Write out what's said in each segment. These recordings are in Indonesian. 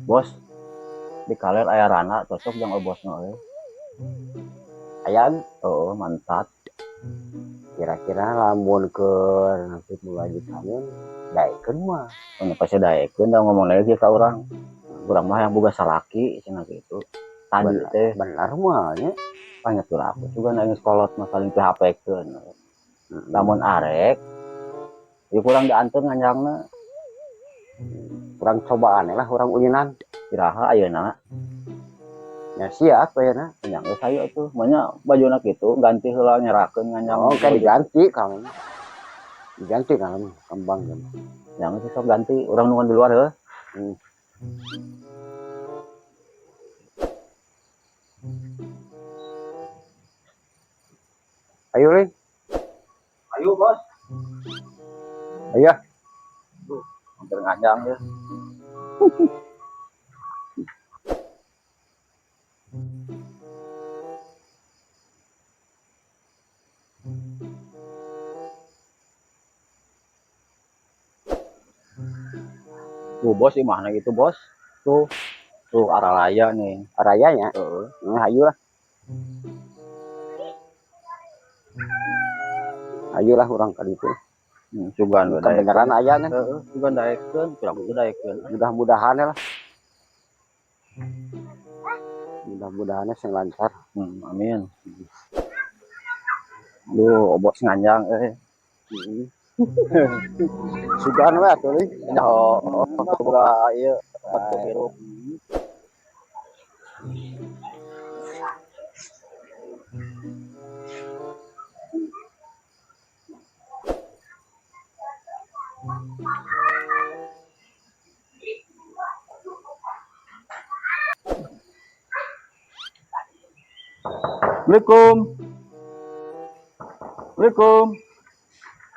Bos, di kaler aya Rana cocok jeung bosna euy. Ayam Heeh, mantap. kira-kira lamun ke nanti mulai dikamin daekeun mah Anu pasti daekeun da ngomong lagi ka urang. Urang mah yang boga salaki cenah kitu. Tadi benar teh benar mah nya. pangetur aku juga nangis kolot mah saling PHP-keun. Lamun arek, ieu kurang dianteun nganjangna. Kurang cobaan lah orang ulinan Iraha ayeuna ya siap ya na yang geus hayu atuh. Manya bajuna kitu ganti heula nyerakeun nganjang. oh kan diganti kamu diganti kan kembang kan Yang geus sok ganti urang nungguan di luar heuh. hmm. Ayo Lin Ayo bos. ayo Hampir nganjang ya. Tuh bos imahna gitu bos. Tuh arah raya nih. rayanya ayo lah ayolah orang kali itu Sugan kebenaran ayahnya sugan daekeun, kurang itu daekeun. mudah-mudahan lah mudah-mudahan sing lancar Amin. Duh, bos nganjang sugan we atuh Lin boga ieu batuk hirup. Assalamualaikum. Assalamualaikum.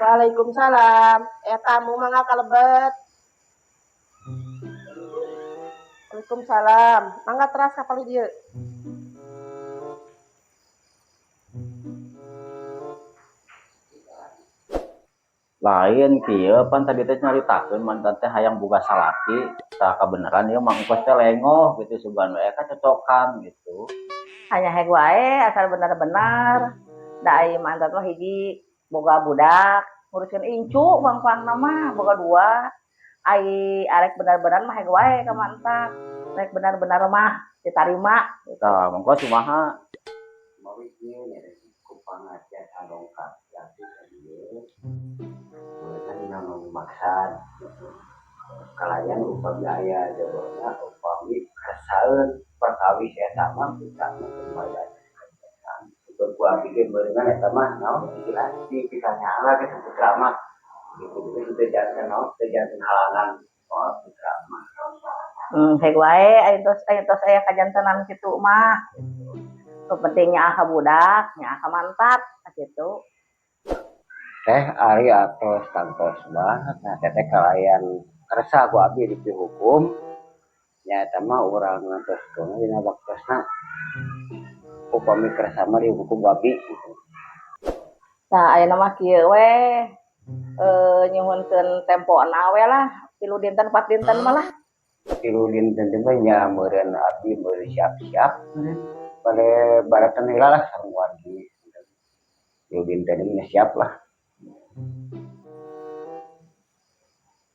Waalaikumsalam. Tamu mangga kalebet. Waalaikumsalam. Mangga teras kapal dieu. Lain kieu pan tadi teh nyaritakeun mantan teh hayang boga salaki, tah kabeneran ieu Mang Engkos teh lengoh gitu sugan we cocokan gitu. Hanya heg wae asal benar-benar. Da ai mantan mah hiji boga budak, nguruskeun incu pang-pang nama boga dua. Ai arek benar-benar mah heg wae ka mantan. Rek benar-benar mah ditarima. Tah Mang Engkos kumaha? mau ieu nya kupang aja adongkap ya dieu mereka nang maksad kalayan upami aya jawabna upami kasaeun perkawis eta mah kita kembali untuk gua pikir berengan eta mah naon istilah pikirannya ala ke putra mah itu jangan naon jangan halangan soal putra mah Heg wae aya aya kajantenan kitu mah. Pentingnya ah budak, nya ah mantap gitu. teh ari atos tantos banget nah teteh kalayan kersa ku abdi di hukum nyata mah urang ngantos dina waktosna upami kersa mah di hukum babi gitu. Nah ayeuna mah kieu we nyuhunkeun tempoana we lah 3 dinten 4 dinten mah lah. Tilu dinten teh nya meureun abdi meureun siap-siap pada baratan heula lah sareng wargi tilu dinten nya siap lah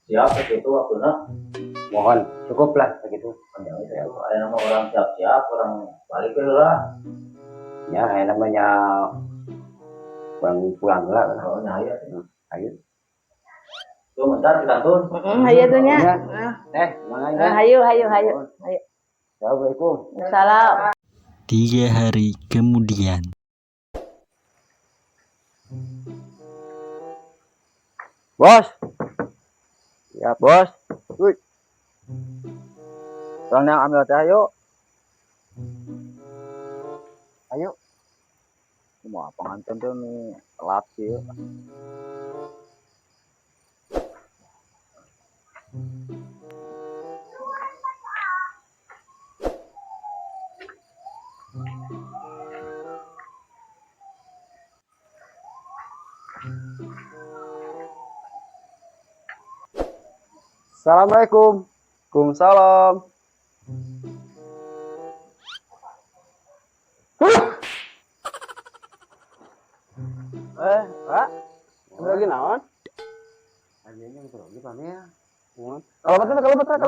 Siap begitu waktuna. mohon cukup lah begitu Aya mah orang siap-siap, orang balik heula. ya namanya pulang lah Oh, nya aya. ayo Tuh bentar kita tuh. Hayu tuh nya. teh mangga Hayu. Assalamualaikum. Salam. 3 hari kemudian. Bos. Ya Bos. Woi. Tolong yang ambil teh ayo. Ayo. Mau pengantin tuh nih telat sih. Assalamualaikum. Waalaikumsalam. Terus gimana ya? Kalau betul.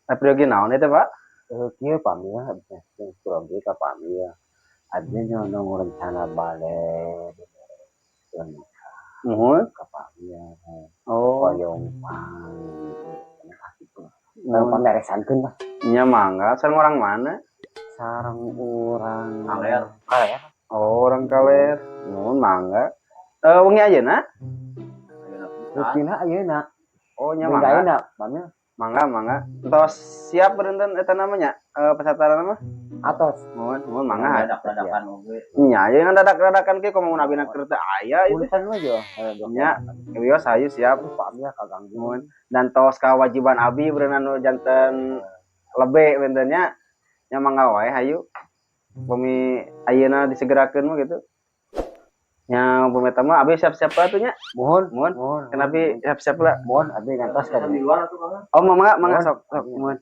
April naon itu Pak? Kieu pami ya, kurang ka pami ya. Ada nyono rencana balik Muhun. ka pami ya. Oh, Koyong pang. Kalau pameresankeun mah nya mangga. Sareng orang mana? sareng urang Kaler. kaler. Oh, orang Kaler. Muhun mangga. Wengi ayeuna? Rupina ayeuna. Oh, nya Mangga mangga. ayeuna pami Mangga. Tos siap berenten eta namanya? Peserta mah? atos. Muhun mangga. Dadakan oge. Nya aya yang dadakan kieu komo abina keur teu aya itu. Punten mah jo. Nya, wios hayu siap. Pami ya kaganggu. Muhun. Dan tos kawajiban abi berenang nu janten lebe bentennya nya mangga wae hayu. Bumi ayeuna disegerakeun mah gitu. Nya bumi eta mah abi siap-siap lah tuh nya. Mohon. Kenapa siap-siap lah? Mohon abi ngantos ka di luar. Oh, mangga sok muhun.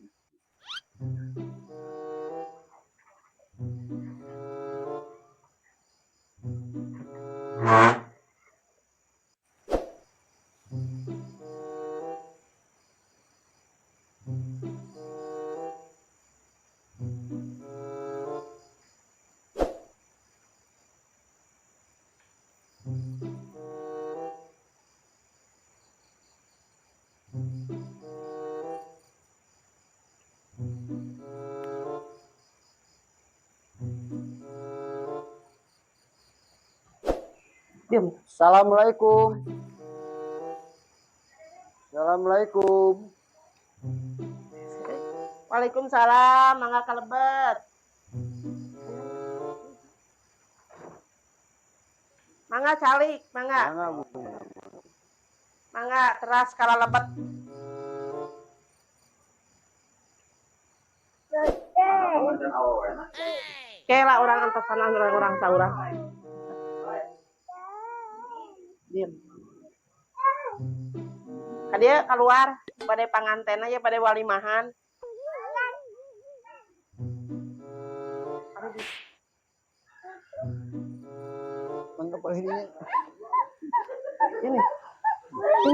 Assalamualaikum. Assalamualaikum. Waalaikumsalam, mangga kalebet. Mangga calik, mangga. Mangga teras kala lebet. Kela orang antosanan orang saurang. Diam. Kadia keluar pada panganten aja pada walimahan. Mangga pak ini. Ini.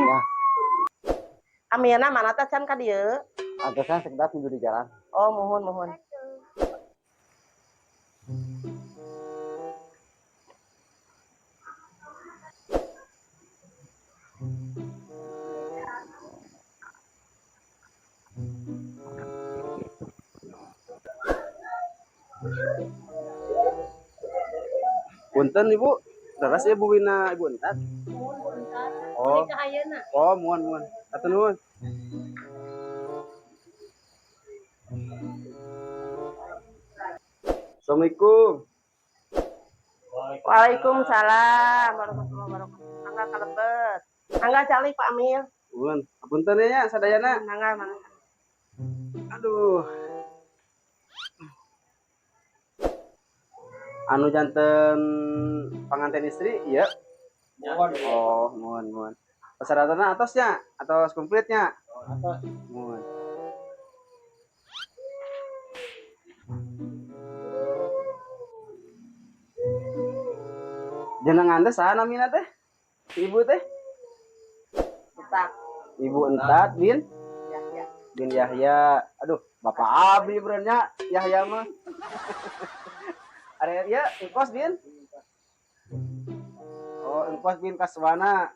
Ya, Amina mana teh can ka dieu? atasan sekedap tidur di jalan. Oh, mohon. Punten Ibu. Teras ya Bu Wina Ibu entat. Oh. Oh, muhun. Atur nuhun. Assalamualaikum. Waalaikumsalam warahmatullahi wabarakatuh. Mangga kalebet. Mangga calik Pak Amil. Muhun. Punten ya sadayana. Mangga. Aduh. Anu janten panganten istri, iya. Oh, muhun. Persyaratannya atasnya, atas komplitnya. Muhun. Jenengan teh saha namina teh? Ibu teh? Kita. Ibu Entat bin Ya. bin Yahya. Aduh, Bapak Abi benernya Yahya mah. Ada ya, Engkos bin. Oh, Engkos bin Kaswana.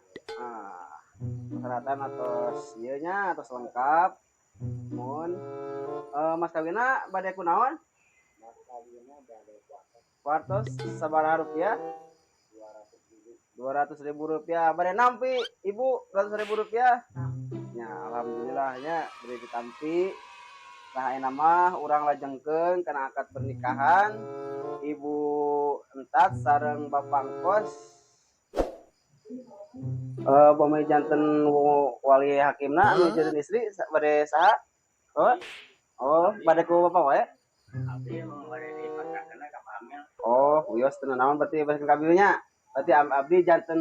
Persyaratan atas ieu nya, atas lengkap. Mun mas kawina bade kunaon? Mas kawina bade kuartos sabaraha rupiah? 200.000 rupiah. Bade nampi Ibu 200.000 rupiah. Ya, alhamdulillahnya beri ditampi. Nah, nama urang lajengkeun kana akad pernikahan Ibu Entat sareng Bapak Engkos. Pemain janten wali hakimna anu jadi istri bade saha? Bade ku Bapak wae? Abdi emang bade dipasrahkeun ka Pak Amil. Oh, wios teu naon berarti pasrahkeun ka Abilnya. Berarti abdi janten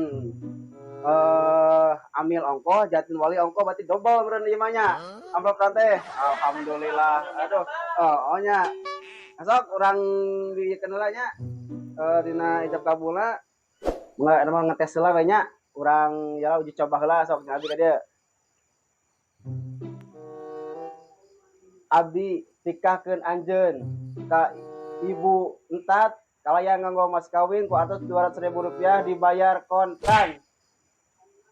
Amil ongko, janten wali ongko berarti double bener ieu mah nya. Amplop teh. Alhamdulillah. Aduh, nya. Asok urang dikeun heula nya. Dina ijab kabulna Enggak emang ngetes heula we nya. Urang ya uji coba heula sok abdi ka dieu. Abdi tikahkeun anjeun ka ibu entat kalayan nganggo mas kawin ku atos 200.000 rupiah dibayar kontan.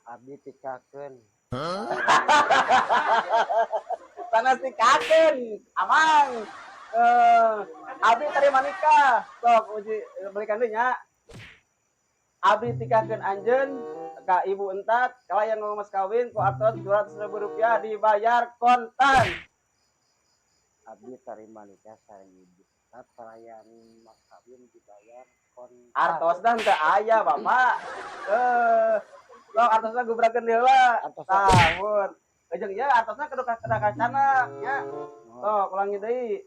Abdi tikahkeun Tanah tikakeun amang. Abdi terima nikah. Sok uji balikan deui nya. Abdi tikahkeun anjeun ka ibu entat kalayan nganggo mas kawin ku atos 200.000 rupiah dibayar kontan. abdi tarima nikah sareng ibu entat kalayan mas kawin dibayar kontan. Artosna teu aya Bapak. Lo artosna gubrakeun heula. Tahun. Jeung ieu artosna kudu kacana nya. Sok ulangi deui.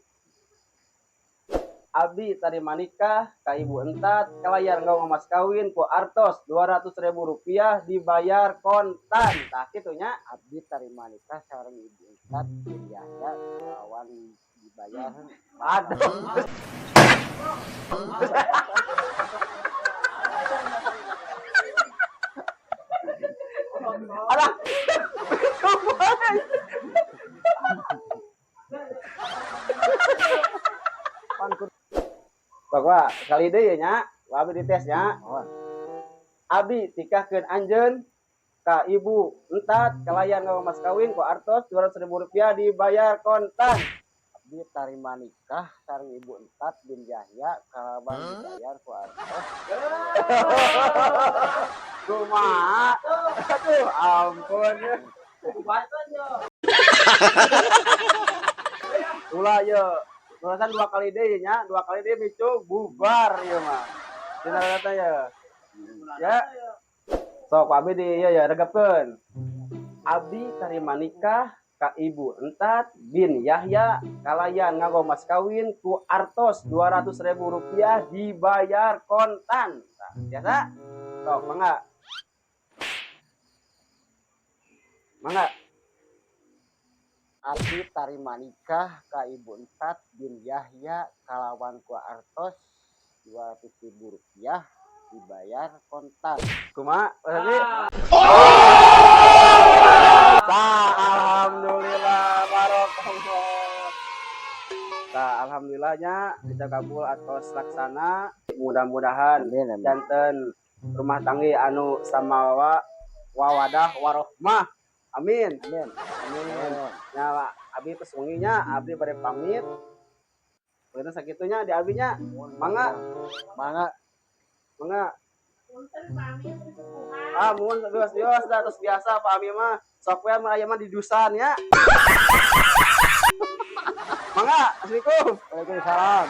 Abdi tarima nikah ka ibu entat kalayan nganggo mas kawin ku artos 200.000 rupiah dibayar kontan. Tah kitu nya. Abdi tarima nikah sareng ibu entat biaya lawan dibayar. Aduh. Alah. Bahwa kali deui nya, abdi dites nya. Abdi tikahkeun anjeun ka ibu entat kalayan nganggo mas kawin ku artos 200.000 rupiah dibayar kontan. Abdi tarima nikah sareng ibu entat bin Yahya kalawan dibayar ku artos. Kumaha? Aduh, ampun. Ulah ye. Tulasan 2 kali deui nya, 2 kali deui micu bubar ieu mah. Dina kata ya. Ya. Sok abdi di ieu ya regepkeun. Abdi tarima nikah ka ibu entat bin Yahya kalayan nganggo mas kawin ku artos 200.000 rupiah dibayar kontan. Nah, biasa? Sok mangga. Mangga. Abdi tarima nikah ka ibu entat bin Yahya kalawan ku artos 200.000 rupiah dibayar kontan. Kumaha? Tadi? Alhamdulillah barokallah. Nah, alhamdulillahnya kita kabul atos laksana. Mudah-mudahan janten rumah tangga anu samawa wawadah warohmah. Amin. Amin. Amin. Nya abdi tos wenginya abdi bade pamit. Bener sakitunya di abinya. Mangga. Mangga. Mangga. Mun bios-bios dah terus biasa Pak Ami mah sok we mah aya mah di dusan ya. Mangga, assalamualaikum. Waalaikumsalam.